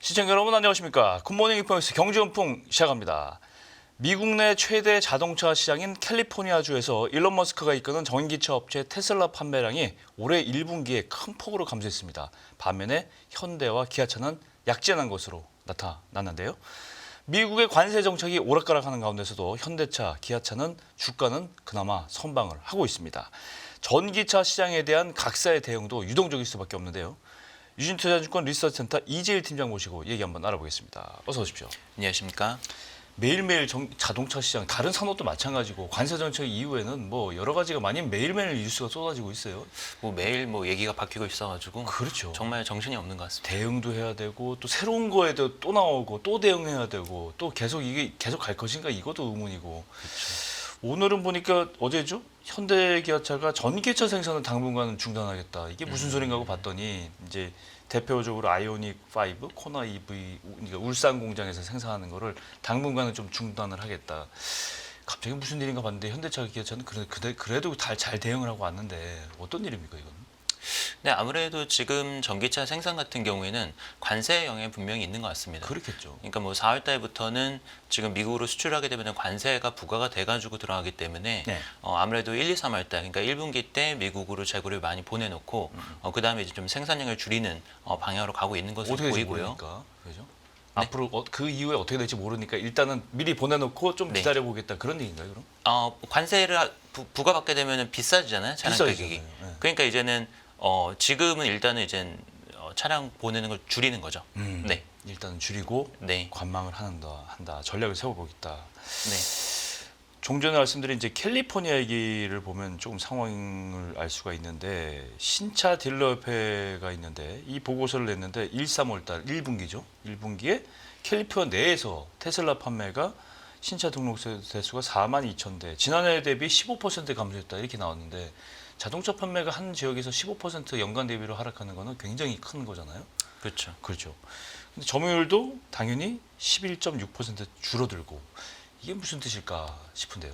시청자 여러분 안녕하십니까. 굿모닝 인포메이스 경제연풍 시작합니다. 미국 내 최대 자동차 시장인 캘리포니아주에서 일론 머스크가 이끄는 전기차 업체 테슬라 판매량이 올해 1분기에 큰 폭으로 감소했습니다. 반면에 현대와 기아차는 약진한 것으로 나타났는데요. 미국의 관세 정책이 오락가락하는 가운데서도 현대차, 기아차는 주가는 그나마 선방을 하고 있습니다. 전기차 시장에 대한 각사의 대응도 유동적일 수밖에 없는데요. 유진투자증권 리서치센터 이재일 팀장 모시고 얘기 한번 알아보겠습니다. 어서 오십시오. 안녕하십니까. 매일매일 자동차 시장, 다른 산업도 마찬가지고 관세 정책 이후에는 뭐 여러 가지가 많이 매일매일 뉴스가 쏟아지고 있어요. 매일 얘기가 바뀌고 있어가지고 그렇죠. 정말 정신이 없는 것 같습니다. 대응도 해야 되고 또 새로운 거에도 또 나오고 또 대응해야 되고 또 계속 이게 계속 갈 것인가 이것도 의문이고. 그렇죠. 오늘은 보니까 어제죠? 현대기아차가 전기차 생산을 당분간은 중단하겠다. 이게 무슨 소린가 하고 봤더니 이제 대표적으로 아이오닉 5, 코나 EV, 그러니까 울산 공장에서 생산하는 거를 당분간은 좀 중단을 하겠다. 갑자기 무슨 일인가 봤는데 현대차, 기아차는 그래도 잘 대응을 하고 왔는데 어떤 일입니까 이건? 네, 아무래도 지금 전기차 생산 같은 경우에는 관세 영향이 분명히 있는 것 같습니다. 그렇겠죠. 그러니까 4월 달부터는 지금 미국으로 수출하게 되면 관세가 부과가 돼가지고 들어가기 때문에 네. 아무래도 1, 2, 3월 달, 그러니까 1분기 때 미국으로 재고를 많이 보내놓고 그다음에 이제 좀 생산량을 줄이는 방향으로 가고 있는 것으로 어떻게 될지 보이고요. 모르니까. 그죠? 네. 앞으로 그 이후에 어떻게 될지 모르니까 일단은 미리 보내놓고 좀 네. 기다려보겠다 그런 얘기인가요 그럼? 관세를 부과받게 되면 비싸지잖아요, 차량 비싸지잖아요. 가격이. 네. 그러니까 이제는 지금은 일단은 이제 차량 보내는 걸 줄이는 거죠. 네, 일단 줄이고 네, 관망을 한다. 전략을 세워보겠다. 네, 종 전에 말씀드린 이제 캘리포니아 얘기를 보면 조금 상황을 알 수가 있는데 신차 딜러협회가 있는데 이 보고서를 냈는데 1, 3월 달 1분기죠. 1분기에 캘리포니아 내에서 테슬라 판매가 신차 등록 대수가 42,000대. 지난해 대비 15% 감소했다. 이렇게 나왔는데 자동차 판매가 한 지역에서 15% 연간 대비로 하락하는 거는 굉장히 큰 거잖아요. 그렇죠. 그렇죠. 근데 점유율도 당연히 11.6% 줄어들고 이게 무슨 뜻일까 싶은데요.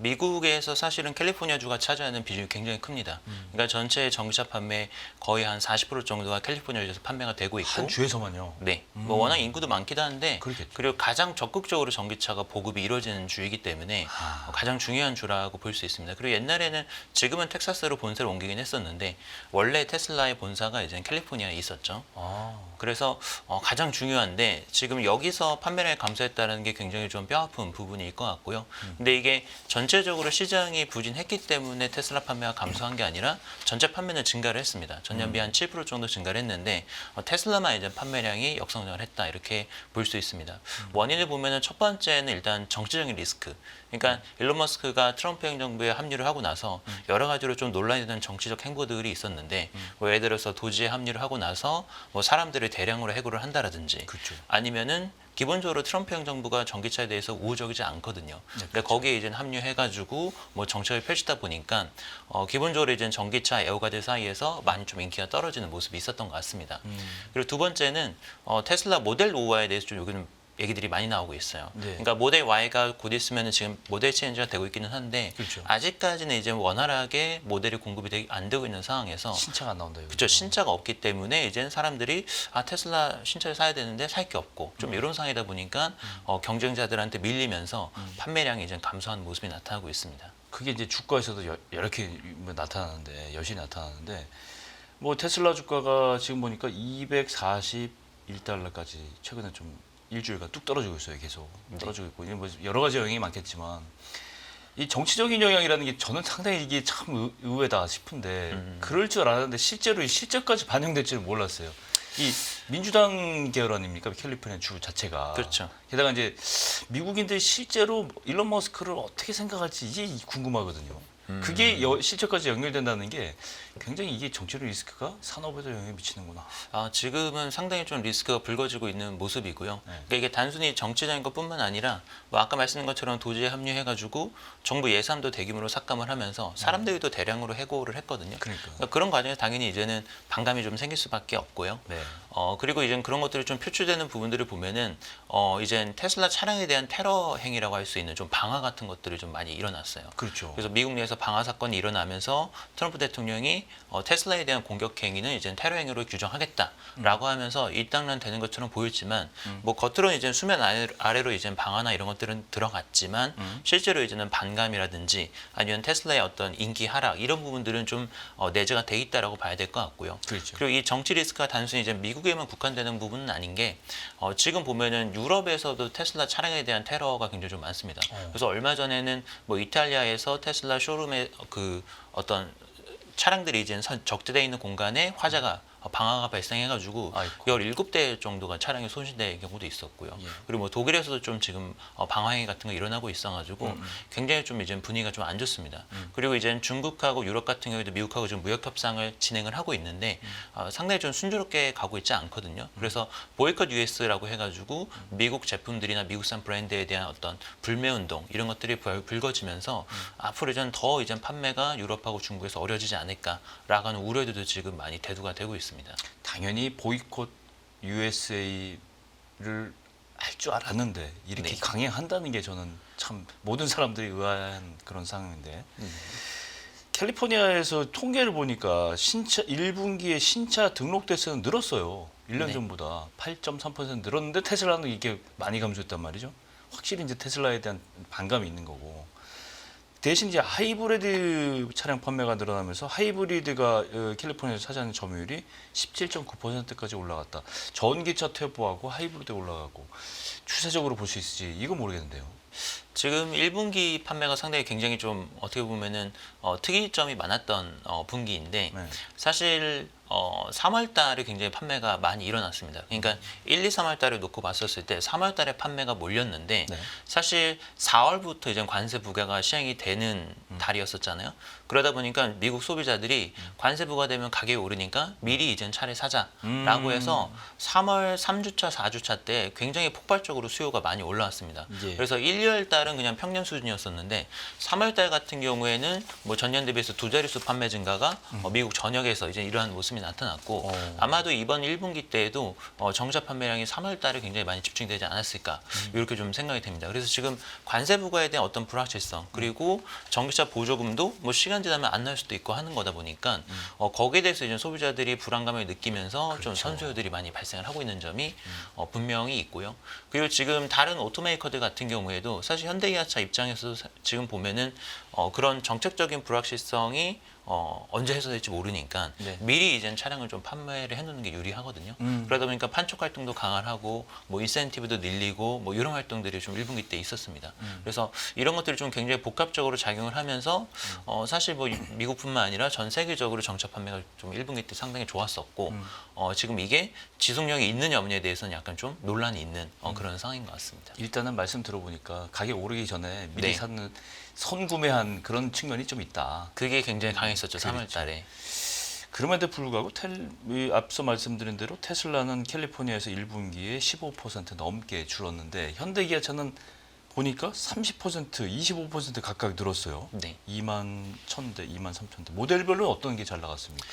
미국에서 사실은 캘리포니아주가 차지하는 비중이 굉장히 큽니다. 그러니까 전체 전기차 판매 거의 한 40% 정도가 캘리포니아주에서 판매가 되고 있고, 한 주에서만요. 네, 워낙 인구도 많기도 한데, 그렇겠죠. 그리고 가장 적극적으로 전기차가 보급이 이루어지는 주이기 때문에 가장 중요한 주라고 볼 수 있습니다. 그리고 옛날에는 지금은 텍사스로 본사를 옮기긴 했었는데 원래 테슬라의 본사가 이제 캘리포니아에 있었죠. 그래서 가장 중요한데 지금 여기서 판매량이 감소했다는 게 굉장히 좀 뼈아픈 부분일 것 같고요. 근데 이게 전체적으로 시장이 부진했기 때문에 테슬라 판매가 감소한 게 아니라 전체 판매는 증가를 했습니다. 전년비 한 7% 정도 증가를 했는데 테슬라만 이제 판매량이 역성장을 했다 이렇게 볼 수 있습니다. 원인을 보면은 첫 번째는 일단 정치적인 리스크. 그러니까 일론 머스크가 트럼프 행정부에 합류를 하고 나서 여러 가지로 좀 논란이 되는 정치적 행보들이 있었는데 예를 들어서 도지에 합류를 하고 나서 사람들을 대량으로 해고를 한다라든지 그렇죠. 아니면은 기본적으로 트럼프 행정부가 전기차에 대해서 우호적이지 않거든요. 근데 그렇죠. 거기에 이제 합류해가지고 정책을 펼치다 보니까 기본적으로 이제 전기차 애호가들 사이에서 많이 좀 인기가 떨어지는 모습이 있었던 것 같습니다. 그리고 두 번째는 테슬라 모델 5와에 대해서 좀 요즘 얘기들이 많이 나오고 있어요. 네. 그러니까 모델 Y가 곧 있으면 지금 모델 체인지가 되고 있기는 한데 그렇죠. 아직까지는 이제 원활하게 모델이 공급이 안 되고 있는 상황에서 신차가 안 나온다. 그렇죠. 신차가 없기 때문에 이제는 사람들이 테슬라 신차를 사야 되는데 살 게 없고 좀 이런 상황이다 보니까 경쟁자들한테 밀리면서 판매량이 이제 감소하는 모습이 나타나고 있습니다. 그게 이제 주가에서도 이렇게 나타나는데 여실히 나타나는데 뭐 테슬라 주가가 지금 보니까 241달러까지 최근에 좀 일주일간 뚝 떨어지고 있어요. 계속 떨어지고 있고 뭐 여러 가지 영향이 많겠지만 이 정치적인 영향이라는 게 저는 상당히 이게 참 의외다 싶은데 그럴 줄 알았는데 실제로 실제까지 반영될지는 몰랐어요. 이 민주당 계열 아닙니까? 캘리포니아 주 자체가. 그렇죠. 게다가 이제 미국인들이 실제로 일론 머스크를 어떻게 생각할지 이게 궁금하거든요. 그게 실제까지 연결된다는 게 굉장히 이게 정치적 리스크가 산업에도 영향을 미치는구나. 지금은 상당히 좀 리스크가 불거지고 있는 모습이고요. 네. 그러니까 이게 단순히 정치적인 것뿐만 아니라 아까 말씀드린 것처럼 도지에 합류해가지고 정부 예산도 대규모로 삭감을 하면서 사람들이 또 대량으로 해고를 했거든요. 그러니까. 그런 과정에서 당연히 이제는 반감이 좀 생길 수밖에 없고요. 네. 그리고 이제 그런 것들이 좀 표출되는 부분들을 보면은 이제 테슬라 차량에 대한 테러 행위라고 할 수 있는 좀 방화 같은 것들이 좀 많이 일어났어요. 그렇죠. 그래서 미국 내에서 미국에서 방화 사건이 일어나면서 트럼프 대통령이 테슬라에 대한 공격 행위는 이제 테러 행위로 규정하겠다라고 하면서 일당란되는 것처럼 보였지만 뭐 겉으로는 이제 수면 아래로 이제 방화나 이런 것들은 들어갔지만 실제로 이제는 반감이라든지 아니면 테슬라의 어떤 인기 하락 이런 부분들은 좀 내재가 돼 있다라고 봐야 될 것 같고요. 그렇죠. 그리고 이 정치 리스크가 단순히 이제 미국에만 국한되는 부분은 아닌 게 지금 보면은 유럽에서도 테슬라 차량에 대한 테러가 굉장히 좀 많습니다. 그래서 얼마 전에는 뭐 이탈리아에서 테슬라 쇼룸에 그 어떤 차량들이 이제 적재되어 있는 공간에 화재가 방화가 발생해가지고 아이고. 17대 정도가 차량이 손실된 경우도 있었고요. 예. 그리고 뭐 독일에서도 좀 지금 방화행위 같은 거 일어나고 있어가지고 굉장히 좀 이제 분위기가 좀 안 좋습니다. 그리고 이제 중국하고 유럽 같은 경우에도 미국하고 지금 무역 협상을 진행을 하고 있는데 상당히 좀 순조롭게 가고 있지 않거든요. 그래서 보이콧 US라고 해가지고 미국 제품들이나 미국산 브랜드에 대한 어떤 불매 운동 이런 것들이 불거지면서 앞으로 이제 더 이제 판매가 유럽하고 중국에서 어려지지 않을까라고 하는 우려들도 지금 많이 대두가 되고 있습니다. 당연히 보이콧 USA를 할 줄 알았는데 이렇게 네. 강행한다는 게 저는 참 모든 사람들이 의아한 그런 상황인데 캘리포니아에서 통계를 보니까 신차 1분기에 신차 등록 대수는 늘었어요. 1년 네. 전보다 8.3% 늘었는데 테슬라는 이게 많이 감소했단 말이죠. 확실히 이제 테슬라에 대한 반감이 있는 거고. 대신 이제 하이브리드 차량 판매가 늘어나면서 하이브리드가 캘리포니아에서 차지하는 점유율이 17.9%까지 올라갔다. 전기차 퇴보하고 하이브리드 올라가고 추세적으로 볼 수 있을지 이거 모르겠는데요. 지금 1분기 판매가 상당히 굉장히 좀 어떻게 보면은 특이점이 많았던 분기인데 네. 사실 3월 달에 굉장히 판매가 많이 일어났습니다. 그러니까 1, 2, 3월 달을 놓고 봤었을 때 3월 달에 판매가 몰렸는데 네. 사실 4월부터 이제 관세 부과가 시행이 되는 달이었었잖아요. 그러다 보니까 미국 소비자들이 관세 부과되면 가격이 오르니까 미리 이젠 차를 사자라고 해서 3월 3주차, 4주차 때 굉장히 폭발적으로 수요가 많이 올라왔습니다. 예. 그래서 1, 2월 달은 그냥 평년 수준이었었는데 3월 달 같은 경우에는 뭐 전년 대비해서 두 자릿수 판매 증가가 미국 전역에서 이제 이러한 모습이 나타났고 아마도 이번 1분기 때에도 정차 판매량이 3월 달에 굉장히 많이 집중되지 않았을까 이렇게 좀 생각이 됩니다. 그래서 지금 관세 부과에 대한 어떤 불확실성 그리고 전기차 보조금도 뭐 시간 지나면 안 날 수도 있고 하는 거다 보니까 거기에 대해서 이제 소비자들이 불안감을 느끼면서 좀 그렇죠. 선수요들이 많이 발생을 하고 있는 점이 분명히 있고요. 그리고 지금 다른 오토메이커들 같은 경우에도 사실 현대기아차 입장에서 지금 보면은 그런 정책적인 불확실성이 언제 해소될지 모르니까 네. 미리 이제 차량을 좀 판매를 해놓는 게 유리하거든요. 그러다 보니까 판촉 활동도 강화를 하고 뭐 인센티브도 늘리고 뭐 이런 활동들이 좀 1분기 때 있었습니다. 그래서 이런 것들이 좀 굉장히 복합적으로 작용을 하면서 사실 뭐 미국뿐만 아니라 전 세계적으로 정차 판매가 좀 1분기 때 상당히 좋았었고 지금 이게 지속력이 있느냐 없느냐에 대해서는 약간 좀 논란이 있는 그런 상황인 것 같습니다. 일단은 말씀 들어보니까 가격 오르기 전에 미리 네. 사는 선구매한 그런 측면이 좀 있다. 그게 굉장히 강했었죠. 3월 그렇죠. 달에. 그럼에도 불구하고 앞서 말씀드린 대로 테슬라는 캘리포니아에서 1분기에 15% 넘게 줄었는데 현대기아차는 보니까 30%, 25% 각각 늘었어요. 네. 2만 1,000대, 2만 3,000대. 모델별로 어떤 게 잘 나갔습니까?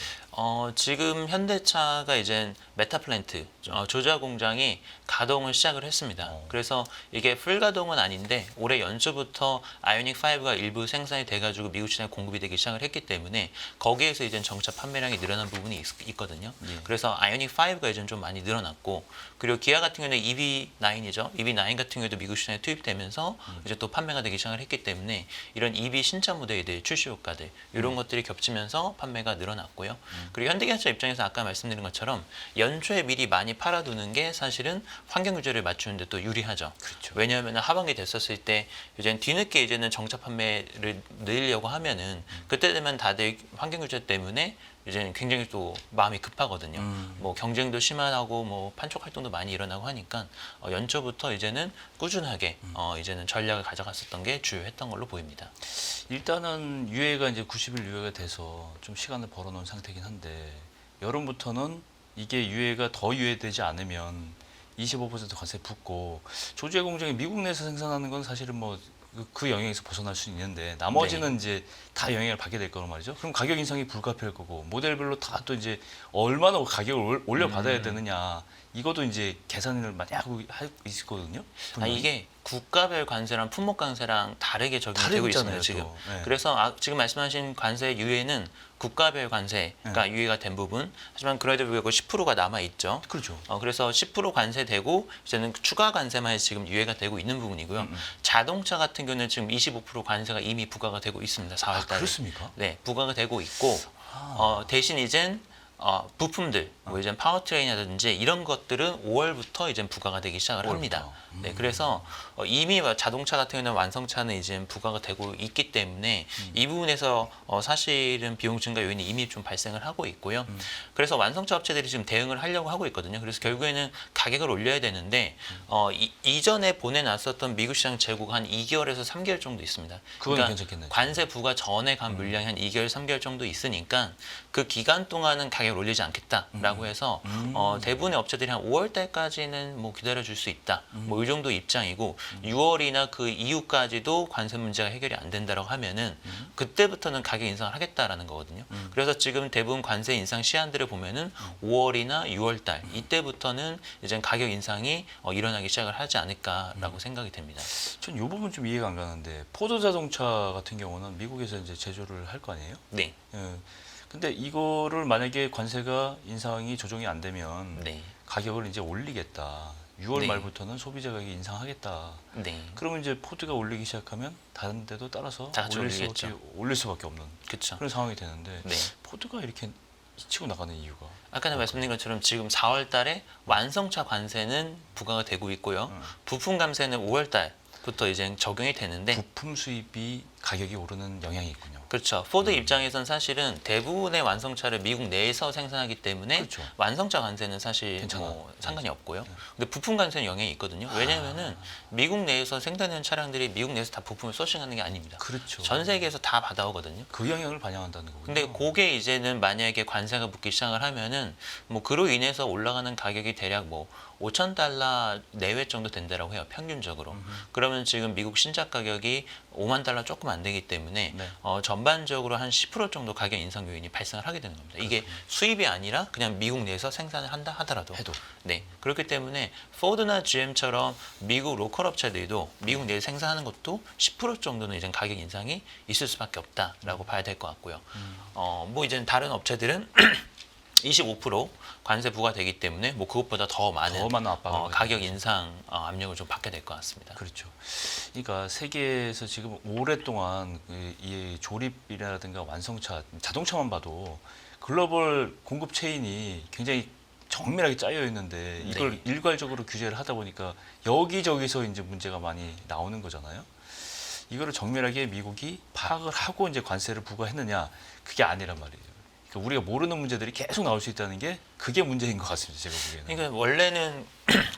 지금 현대차가 이제 메타플랜트 조자 공장이 가동을 시작을 했습니다. 그래서 이게 풀 가동은 아닌데 올해 연초부터 아이오닉 5가 일부 생산이 돼가지고 미국 시장에 공급이 되기 시작을 했기 때문에 거기에서 이제 정차 판매량이 늘어난 부분이 있거든요. 예. 그래서 아이오닉 5가 이제 좀 많이 늘어났고 그리고 기아 같은 경우는 EV9이죠. EV9 같은 경우도 미국 시장에 투입되면서 이제 또 판매가 되기 시작을 했기 때문에 이런 EV 신차 모델들 출시 효과들 이런 것들이 겹치면서 판매가 늘어났고요. 그리고 현대기아차 입장에서 아까 말씀드린 것처럼 연초에 미리 많이 팔아두는 게 사실은 환경 규제를 맞추는데 또 유리하죠. 그렇죠. 왜냐하면 하반기 됐었을 때 이제는 뒤늦게 이제는 정차 판매를 늘리려고 하면은 그때 되면 다들 환경 규제 때문에 이제는 굉장히 또 마음이 급하거든요. 뭐 경쟁도 심하고 뭐 판촉 활동도 많이 일어나고 하니까 연초부터 이제는 꾸준하게 이제는 전략을 가져갔었던 게 주요했던 걸로 보입니다. 일단은 유예가 이제 90일 유예가 돼서 좀 시간을 벌어놓은 상태긴 한데 여름부터는 이게 유예가 더 유예되지 않으면 25% 관세 붙고 조지아 공장이 미국 내에서 생산하는 건 사실은 뭐 그 영향에서 벗어날 수 있는데 나머지는 이제 다 영향을 받게 될 거란 말이죠. 그럼 가격 인상이 불가피할 거고 모델별로 다 또 이제 얼마나 가격을 올려받아야 되느냐 이것도 이제 계산을 많이 하고 있거든요. 이게 국가별 관세랑 품목 관세랑 다르게 적용되고 있습니다. 지금. 네. 그래서 지금 말씀하신 관세 유예는 국가별 관세가 유예가 된 부분. 하지만 그래도 불구하고 10%가 남아 있죠. 그렇죠. 그래서 10% 관세되고 이제는 추가 관세만 해서 지금 유예가 되고 있는 부분이고요. 자동차 같은 경우는 지금 25% 관세가 이미 부과가 되고 있습니다. 4월 달에. 그렇습니까? 네, 부과가 되고 있고 대신 이젠 부품들, 뭐 이제 파워트레인이라든지 이런 것들은 5월부터 이제 부과가 되기 시작을 합니다. 네, 그래서 이미 자동차 같은 경우는 완성차는 이제 부과가 되고 있기 때문에 이 부분에서 사실은 비용 증가 요인이 이미 좀 발생을 하고 있고요. 그래서 완성차 업체들이 지금 대응을 하려고 하고 있거든요. 그래서 결국에는 가격을 올려야 되는데 이전에 보내놨었던 미국 시장 재고가 한 2개월에서 3개월 정도 있습니다. 그건 괜찮겠네요. 관세 부과 전에 간 물량이 한 2개월, 3개월 정도 있으니까 그 기간 동안은 가격을 올리지 않겠다라고 해서 대부분의 업체들이 한 5월 달까지는 뭐 기다려줄 수 있다. 뭐 이 정도 입장이고 6월이나 그 이후까지도 관세 문제가 해결이 안 된다라고 하면은 그때부터는 가격 인상을 하겠다라는 거거든요. 그래서 지금 대부분 관세 인상 시한들을 보면은 5월이나 6월 달 이때부터는 이제 가격 인상이 일어나기 시작을 하지 않을까라고 생각이 됩니다. 전 이 부분 좀 이해가 안 가는데 포드 자동차 같은 경우는 미국에서 이제 제조를 할 거 아니에요? 네. 근데 이거를 만약에 관세가 인상이 조정이 안 되면 네. 가격을 이제 올리겠다. 6월 네. 말부터는 소비자 가격 인상하겠다. 네. 그러면 이제 포드가 올리기 시작하면 다른 데도 따라서 다 같이 올릴 수밖에 없는 그렇죠. 그런 상황이 되는데 네. 포드가 이렇게 치고 나가는 이유가 아까 말씀드린 것처럼 지금 4월 달에 완성차 관세는 부과가 되고 있고요. 부품 관세는 5월 달부터 이제 적용이 되는데 부품 수입이 가격이 오르는 영향이 있군요. 그렇죠. 포드 입장에선 사실은 대부분의 완성차를 미국 내에서 생산하기 때문에 그렇죠. 완성차 관세는 사실 괜찮아. 뭐 상관이 없고요. 근데 부품 관세는 영향이 있거든요. 왜냐하면은 미국 내에서 생산되는 차량들이 미국 내에서 다 부품을 소싱하는 게 아닙니다. 그렇죠. 전 세계에서 다 받아오거든요. 그 영향을 반영한다는 거군요. 근데 그게 이제는 만약에 관세가 붙기 시작을 하면은 뭐 그로 인해서 올라가는 가격이 대략 뭐 $5,000 내외 정도 된다라고 해요. 평균적으로. 그러면 지금 미국 신작 가격이 $50,000 조금 안 되기 때문에 네. 전반적으로 한 10% 정도 가격 인상 요인이 발생을 하게 되는 겁니다. 이게 수입이 아니라 그냥 미국 내에서 생산을 한다 하더라도. 해도. 네. 그렇기 때문에 포드나 GM처럼 미국 로컬 업체들도 미국 내에 생산하는 것도 10% 정도는 이제 가격 인상이 있을 수밖에 없다라고 봐야 될 것 같고요. 뭐 이제 다른 업체들은 25% 관세 부과되기 때문에 뭐 그것보다 더 많은 압박을 가격 인상 압력을 좀 받게 될 것 같습니다. 그렇죠. 그러니까 세계에서 지금 오랫동안 이 조립이라든가 완성차, 자동차만 봐도 글로벌 공급 체인이 굉장히 정밀하게 짜여 있는데 이걸 네. 일괄적으로 규제를 하다 보니까 여기저기서 이제 문제가 많이 나오는 거잖아요. 이거를 정밀하게 미국이 파악을 하고 이제 관세를 부과했느냐? 그게 아니란 말이에요. 그러니까 우리가 모르는 문제들이 계속 나올 수 있다는 게 그게 문제인 것 같습니다. 제가 보기에는. 그러니까 원래는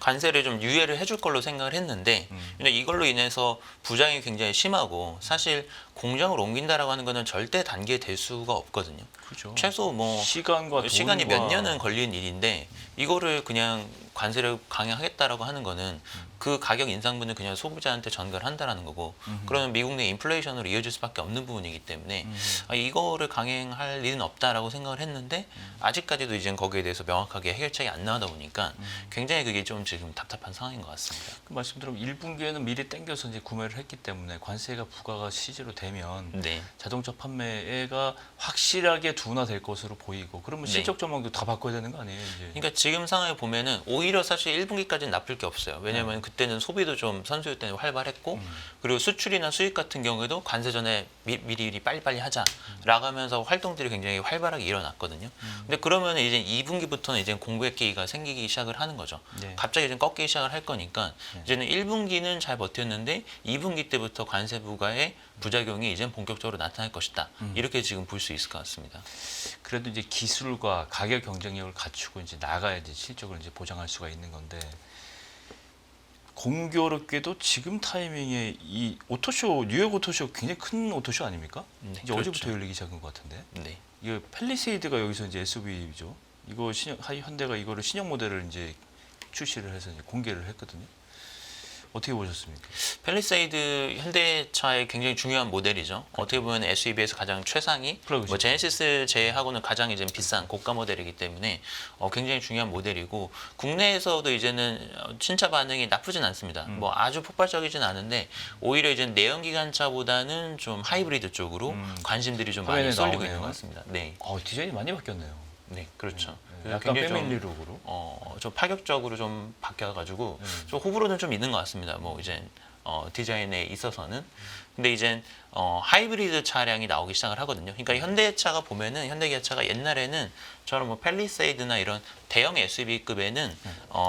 관세를 좀 유예를 해줄 걸로 생각을 했는데 근데 이걸로 인해서 부작용이 굉장히 심하고 사실 공장을 옮긴다라고 하는 거는 절대 단계될 수가 없거든요. 그렇죠. 최소 뭐 시간이 몇 년은 걸리는 일인데 이거를 그냥 관세를 강행하겠다라고 하는 거는 그 가격 인상분을 그냥 소비자한테 전가를 한다라는 거고 그러면 미국 내 인플레이션으로 이어질 수밖에 없는 부분이기 때문에 이거를 강행할 리는 없다라고 생각을 했는데 아직까지도 이제 거기에 대해서 명확하게 해결책이 안 나오다 보니까 굉장히 그게 좀 지금 답답한 상황인 것 같습니다. 그 말씀대로 1분기에는 미리 땡겨서 이제 구매를 했기 때문에 관세가 부과가 실제로 되면 네. 자동차 판매가 확실하게 둔화될 것으로 보이고 그러면 네. 실적 전망도 다 바꿔야 되는 거 아니에요, 이제? 그러니까 지금 상황을 보면은 오히려 사실 1분기까지는 나쁠 게 없어요. 왜냐하면 그때는 소비도 좀 선수요 때는 활발했고 그리고 수출이나 수입 같은 경우에도 관세 전에 미리 빨리빨리 하자라고 하면서 활동들이 굉장히 활발하게 일어났거든요. 근데 그러면 이제 2분기부터는 이제 공백기가 생기기 시작을 하는 거죠. 네. 갑자기 이제 꺾이기 시작을 할 거니까 이제는 1분기는 잘 버텼는데 2분기 때부터 관세 부과의 부작용이 이제 본격적으로 나타날 것이다. 이렇게 지금 볼 수 있을 것 같습니다. 그래도 이제 기술과 가격 경쟁력을 갖추고 이제 나가야지 실적을 이제 보장할 수가 있는 건데 공교롭게도 지금 타이밍에 이 오토쇼 뉴욕 오토쇼 굉장히 큰 오토쇼 아닙니까? 네, 이제 그렇죠. 어제부터 열리기 시작한 것 같은데. 네. 이거 팰리세이드가 여기서 이제 SUV죠. 이거 현대가 이거를 신형 모델을 이제 출시를 해서 이제 공개를 했거든요. 어떻게 보셨습니까? 팰리세이드 현대차의 굉장히 중요한 모델이죠. 어떻게 보면 SUV에서 가장 최상위, 그러겠죠. 뭐 제네시스 제외하고는 가장 이제 비싼 고가 모델이기 때문에 굉장히 중요한 모델이고 국내에서도 이제는 신차 반응이 나쁘진 않습니다. 뭐 아주 폭발적이진 않은데 오히려 이제 내연기관차보다는 좀 하이브리드 쪽으로 관심들이 좀 많이 화면에 쏠리고 나오네요. 있는 것 같습니다. 네, 디자인이 많이 바뀌었네요. 네, 그렇죠. 약간 굉장히 좀 패밀리 룩으로. 좀 파격적으로 좀 바뀌어가지고 좀 호불호는 좀 있는 것 같습니다. 뭐 이제 디자인에 있어서는. 근데 이제 하이브리드 차량이 나오기 시작을 하거든요. 그러니까 현대차가 보면은 현대기아차가 옛날에는 저런 뭐 팰리세이드나 이런 대형 SUV급에는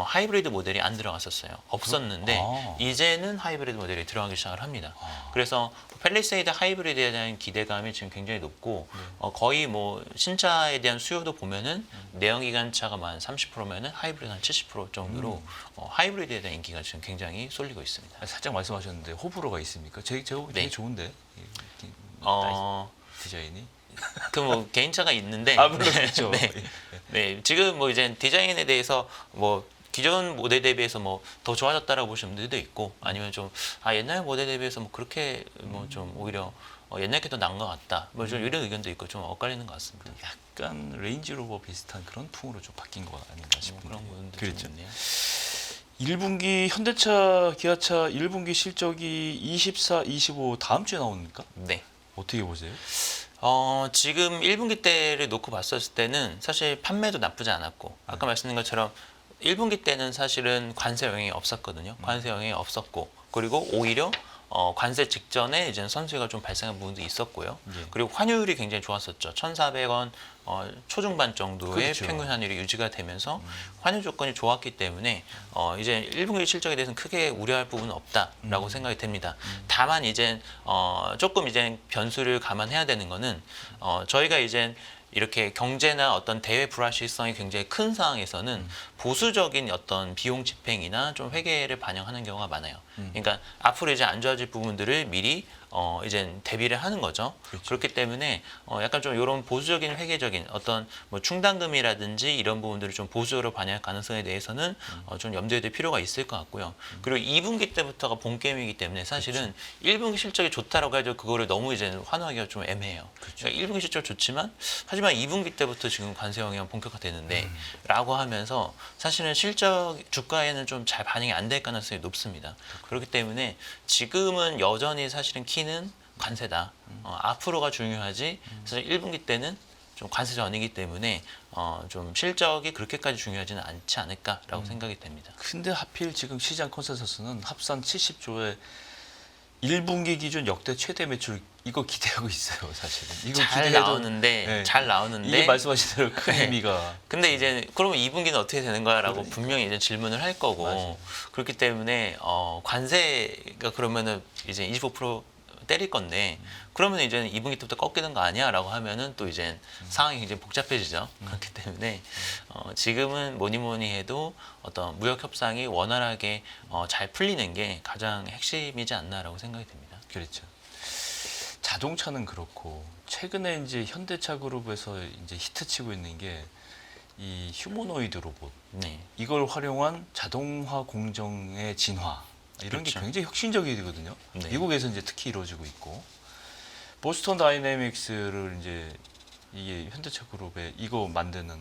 하이브리드 모델이 안 들어갔었어요. 없었는데 이제는 하이브리드 모델이 들어가기 시작을 합니다. 그래서 팰리세이드 하이브리드에 대한 기대감이 지금 굉장히 높고 거의 뭐 신차에 대한 수요도 보면은 내연기관차가 한 30%면은 하이브리드 한 70% 정도로 하이브리드에 대한 인기가 지금 굉장히 쏠리고 있습니다. 살짝 말씀하셨는데 호불호가 있습니까? 제가 보기 되게 네. 좋은데 디자인이. 그 뭐 개인차가 있는데 물론 그렇죠. 네. 네, 지금 뭐 이제 디자인에 대해서 뭐 기존 모델 대비해서 뭐 더 좋아졌다라고 보시는 분들도 있고 아니면 좀 옛날 모델 대비해서 뭐 그렇게 뭐 좀 오히려 옛날 게 더 나은 것 같다. 뭐 좀 이런 의견도 있고 좀 엇갈리는 것 같습니다. 약간 레인지로버 비슷한 그런 풍으로 좀 바뀐 거 아닌가 싶은데. 그런 부분도 그렇죠. 좀 있네요. 1분기 현대차, 기아차 1분기 실적이 24, 25 다음 주에 나옵니까? 네. 어떻게 보세요? 지금 1분기 때를 놓고 봤었을 때는 사실 판매도 나쁘지 않았고 아까 말씀드린 것처럼 1분기 때는 사실은 관세 영향이 없었거든요. 관세 영향이 없었고 그리고 오히려 관세 직전에 이제 선수가 좀 발생한 부분도 있었고요. 예. 그리고 환율이 굉장히 좋았었죠. 1,400원 초중반 정도의 그렇죠. 평균 환율이 유지가 되면서 환율 조건이 좋았기 때문에 이제 1분기 실적에 대해서는 크게 우려할 부분은 없다라고 생각이 됩니다. 다만 이제 조금 이제 변수를 감안해야 되는 거는 저희가 이제 이렇게 경제나 어떤 대외 불확실성이 굉장히 큰 상황에서는 보수적인 어떤 비용 집행이나 좀 회계를 반영하는 경우가 많아요. 그러니까 앞으로 이제 안 좋아질 부분들을 미리 이제 대비를 하는 거죠. 그렇죠. 그렇기 때문에 약간 좀 이런 보수적인 회계적인 어떤 뭐 충당금이라든지 이런 부분들을 좀 보수적으로 반영할 가능성에 대해서는 좀 염두에 둘 필요가 있을 것 같고요. 그리고 2분기 때부터가 본 게임이기 때문에 사실은 1분기 실적이 좋다라고 해도 그거를 너무 이제 환호하기가 좀 애매해요. 그러니까 1분기 실적 좋지만 하지만 2분기 때부터 지금 관세 영향 본격화되는데 라고 하면서 사실은 실적 주가에는 좀 잘 반영이 안 될 가능성이 높습니다. 그렇기 때문에 지금은 여전히 사실은 키는 관세다. 앞으로가 중요하지. 사실 1분기 때는 좀 관세 전이기 때문에 좀 실적이 그렇게까지 중요하지는 않지 않을까라고 생각이 됩니다. 근데 하필 지금 시장 컨센서스는 합산 70조에 1분기 기준 역대 최대 매출 이거 기대하고 있어요, 사실은. 이거 잘 기대해도 나오는데 네. 잘 나오는데 이게 말씀하신 대로 큰 네. 의미가 근데 이제 그러면 2분기는 어떻게 되는 거야라고 그러니까. 분명히 이제 질문을 할 거고 맞아요. 그렇기 때문에 관세가 그러면은 이제 25% 때릴 건데 그러면 이제 2분기 때부터 꺾이는 거 아니야라고 하면은 또 이제 상황이 굉장히 복잡해지죠. 그렇기 때문에 지금은 뭐니 해도 어떤 무역 협상이 원활하게 잘 풀리는 게 가장 핵심이지 않나라고 생각이 됩니다. 그렇죠. 자동차는 그렇고 최근에 이제 현대차 그룹에서 이제 히트치고 있는 게 이 휴머노이드 로봇 네. 이걸 활용한 자동화 공정의 진화 이런 그렇죠. 게 굉장히 혁신적이거든요. 네. 미국에서 이제 특히 이루어지고 있고 보스턴 다이내믹스를 이제 이게 현대차 그룹의 이거 만드는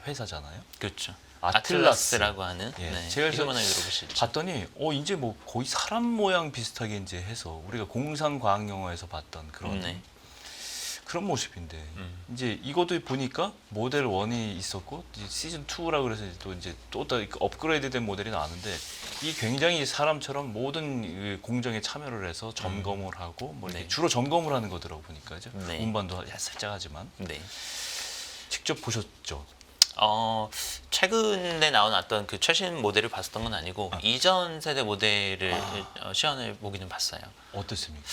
회사잖아요. 그렇죠. 아틀라스. 아틀라스라고 하는 예. 네. 제가 그래서 휴머노이드 로봇이죠. 봤더니 이제 뭐 거의 사람 모양 비슷하게 이제 해서 우리가 공상 과학 영화에서 봤던 그런 네. 그런 모습인데 이제 이것도 보니까 모델 1이 있었고 이제 시즌 2라 그래서 또 이제 또 업그레이드된 모델이 나왔는데 이 굉장히 사람처럼 모든 그 공정에 참여를 해서 점검을 하고 뭐 이렇게 네. 주로 점검을 하는 거더라고 보니까죠. 네. 운반도 살짝 하지만 네. 직접 보셨죠. 최근에 나온 어떤 그 최신 모델을 봤었던 건 아니고 이전 세대 모델을 시연해 보기는 봤어요. 어땠습니까?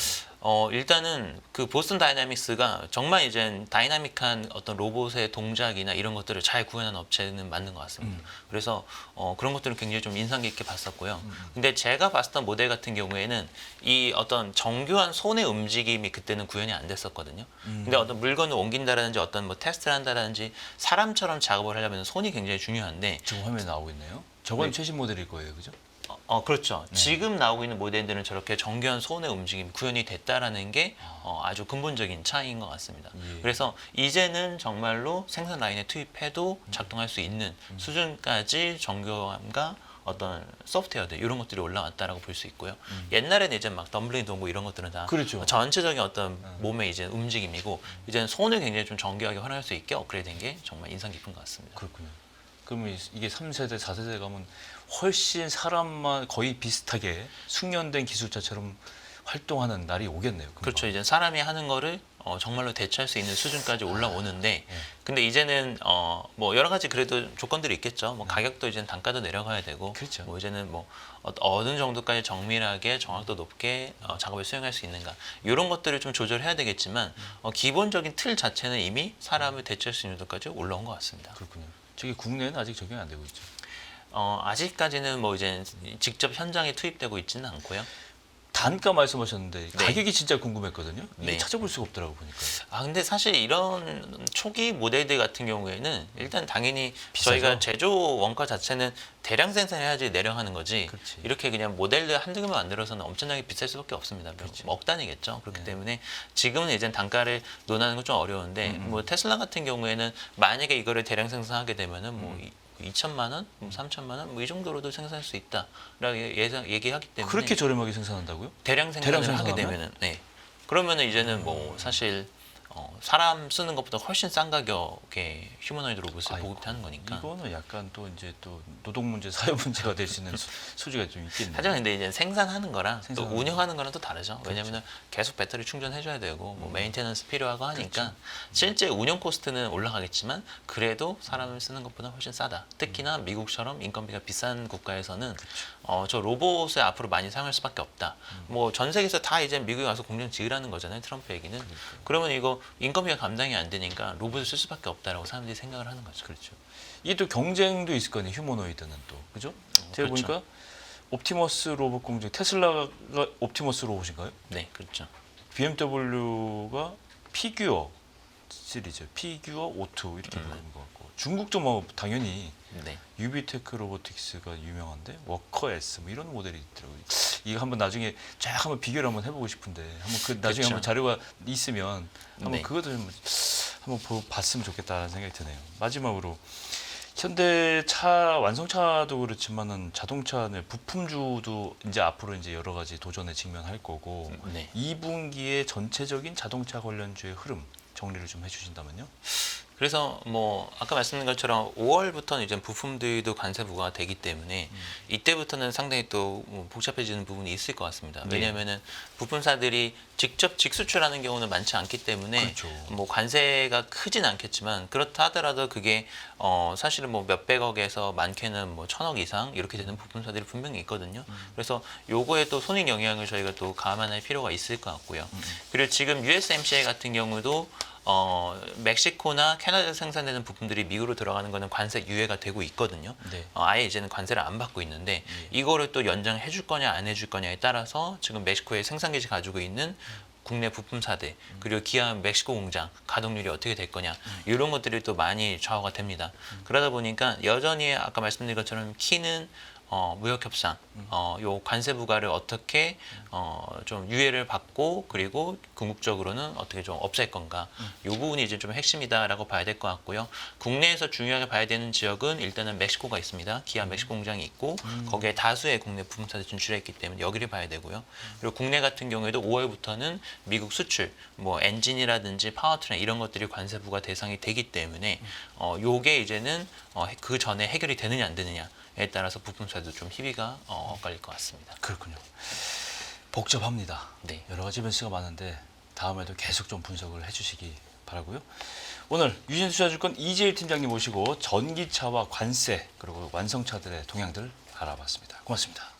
일단은 그 보스턴 다이나믹스가 정말 이제 다이나믹한 어떤 로봇의 동작이나 이런 것들을 잘 구현한 업체는 맞는 것 같습니다. 그래서 그런 것들은 굉장히 좀 인상 깊게 봤었고요. 근데 제가 봤었던 모델 같은 경우에는 이 어떤 정교한 손의 움직임이 그때는 구현이 안 됐었거든요. 근데 어떤 물건을 옮긴다라든지 어떤 뭐 테스트를 한다라든지 사람처럼 작업을 하려면 손이 굉장히 중요한데 지금 화면에 나오고 있네요. 저건 네. 최신 모델일 거예요, 그죠? 그렇죠. 지금 나오고 있는 모델들은 저렇게 정교한 손의 움직임이 구현이 됐다라는 게 아주 근본적인 차이인 것 같습니다. 예. 그래서 이제는 정말로 생산 라인에 투입해도 작동할 수 있는 수준까지 정교함과 어떤 소프트웨어들 이런 것들이 올라왔다라고 볼 수 있고요. 옛날에는 이제 막 덤블링 동고 이런 것들은 다 그렇죠. 전체적인 어떤 몸의 이제 움직임이고 이제는 손을 굉장히 좀 정교하게 활용할 수 있게 업그레이드된 게 정말 인상 깊은 것 같습니다. 그렇군요. 그러면 이게 3세대, 4세대 가면 훨씬 사람만 거의 비슷하게 숙련된 기술자처럼 활동하는 날이 오겠네요. 금방. 그렇죠. 이제 사람이 하는 거를 정말로 대체할 수 있는 수준까지 올라오는데 예. 근데 이제는 뭐 여러 가지 그래도 조건들이 있겠죠. 뭐 가격도 이제는 단가도 내려가야 되고 그렇죠. 뭐 이제는 뭐 어느 정도까지 정밀하게 정확도 높게 작업을 수행할 수 있는가 이런 것들을 좀 조절해야 되겠지만 기본적인 틀 자체는 이미 사람을 대체할 수 있는 정도까지 올라온 것 같습니다. 그렇군요. 저기 국내는 아직 적용이 안 되고 있죠. 아직까지는 뭐 이제 직접 현장에 투입되고 있지는 않고요. 단가 말씀하셨는데 네. 가격이 진짜 궁금했거든요. 이게 네. 찾아볼 수가 없더라고 보니까. 근데 사실 이런 초기 모델들 같은 경우에는 일단 당연히 비싸죠? 저희가 제조 원가 자체는 대량 생산해야지 내려가는 거지 그렇지. 이렇게 그냥 모델들 한두 개만 만들어서는 엄청나게 비쌀 수밖에 없습니다. 그렇지. 억 단위겠죠. 그렇기 네. 때문에 지금은 이제 단가를 논하는 건 좀 어려운데 뭐 테슬라 같은 경우에는 만약에 이거를 대량 생산하게 되면은 뭐 2천만 원, 3천만 원, 뭐 이 정도로도 생산할 수 있다라고 얘기하기 때문에 그렇게 저렴하게 생산한다고요? 대량 생산을 하게 생산하면? 되면은 그러면은 이제는 뭐 사실 사람 쓰는 것보다 훨씬 싼 가격에 휴머노이드 로봇을 아이고, 보급하는 거니까. 이거는 약간 또 이제 또 노동 문제, 사회 문제가 될 수 있는 소지가 좀 있겠네요. 하지만 근데 이제 생산하는 거랑 또 생산하는 운영하는 거랑 또 다르죠. 왜냐면은 계속 배터리 충전해줘야 되고 뭐 메인테넌스 필요하고 하니까 그렇죠. 실제 운영 코스트는 올라가겠지만 그래도 사람을 쓰는 것보다 훨씬 싸다. 특히나 미국처럼 인건비가 비싼 국가에서는 저 로봇을 앞으로 많이 사용할 수밖에 없다. 뭐 전 세계에서 다 이제 미국에 와서 공장 지으라는 거잖아요. 트럼프 얘기는. 그러면 이거 인건비가 감당이 안 되니까 로봇을 쓸 수밖에 없다라고 사람들이 생각을 하는 거죠. 그렇죠. 이게 또 경쟁도 있을 거 아니에요. 휴머노이드는 또 그죠? 제가 그렇죠. 보니까 옵티머스 로봇 공장 테슬라가 옵티머스 로봇인가요? 네, 그렇죠. BMW가 피규어 시리즈, 피규어 O2 이렇게 부르는 것 같고 중국도 뭐 당연히 네. 유비테크 로보틱스가 유명한데 워커 S 뭐 이런 모델이 있더라고요. 이거 한번 나중에 쫙 한번 비교를 한번 해보고 싶은데 한번 그 나중에 그쵸. 한번 자료가 있으면 한번 네. 그것도 좀 한번 봤으면 좋겠다는 생각이 드네요. 마지막으로 현대차 완성차도 그렇지만은 자동차 부품주도 이제 앞으로 이제 여러 가지 도전에 직면할 거고 네. 2분기의 전체적인 자동차 관련주의 흐름 정리를 좀 해주신다면요. 그래서 뭐 아까 말씀드린 것처럼 5월부터는 이제 부품들도 관세 부과가 되기 때문에 이때부터는 상당히 또 복잡해지는 부분이 있을 것 같습니다. 네. 왜냐하면은 부품사들이 직접 직수출하는 경우는 많지 않기 때문에 그렇죠. 뭐 관세가 크진 않겠지만 그렇다 하더라도 그게 사실은 뭐 몇백억에서 많게는 뭐 천억 이상 이렇게 되는 부품사들이 분명히 있거든요. 그래서 요거에 또 손익 영향을 저희가 또 감안할 필요가 있을 것 같고요. 그리고 지금 USMCA 같은 경우도 멕시코나 캐나다에서 생산되는 부품들이 미국으로 들어가는 거는 관세 유예가 되고 있거든요. 네. 아예 이제는 관세를 안 받고 있는데 이거를 또 연장해 줄 거냐 안 해줄 거냐에 따라서 지금 멕시코에 생산 기지 가지고 있는 국내 부품사들 그리고 기아 멕시코 공장 가동률이 어떻게 될 거냐 이런 것들이 또 많이 좌우가 됩니다. 그러다 보니까 여전히 아까 말씀드린 것처럼 키는 무역 협상, 요 관세 부과를 어떻게 좀 유예를 받고 그리고 궁극적으로는 어떻게 좀 없앨 건가, 요 부분이 이제 좀 핵심이다라고 봐야 될 것 같고요. 국내에서 중요하게 봐야 되는 지역은 일단은 멕시코가 있습니다. 기아 멕시코 공장이 있고 거기에 다수의 국내 부품사들이 진출해 있기 때문에 여기를 봐야 되고요. 그리고 국내 같은 경우에도 5월부터는 미국 수출, 뭐 엔진이라든지 파워트레인 이런 것들이 관세 부과 대상이 되기 때문에 요게 이제는 그 전에 해결이 되느냐 안 되느냐. 에 따라서 부품사도 좀 희비가 엇갈릴 것 같습니다. 그렇군요. 복잡합니다. 네. 여러 가지 변수가 많은데 다음에도 계속 좀 분석을 해주시기 바라고요. 오늘 유진투자증권 이재일 팀장님 모시고 전기차와 관세 그리고 완성차들의 동향들 알아봤습니다. 고맙습니다.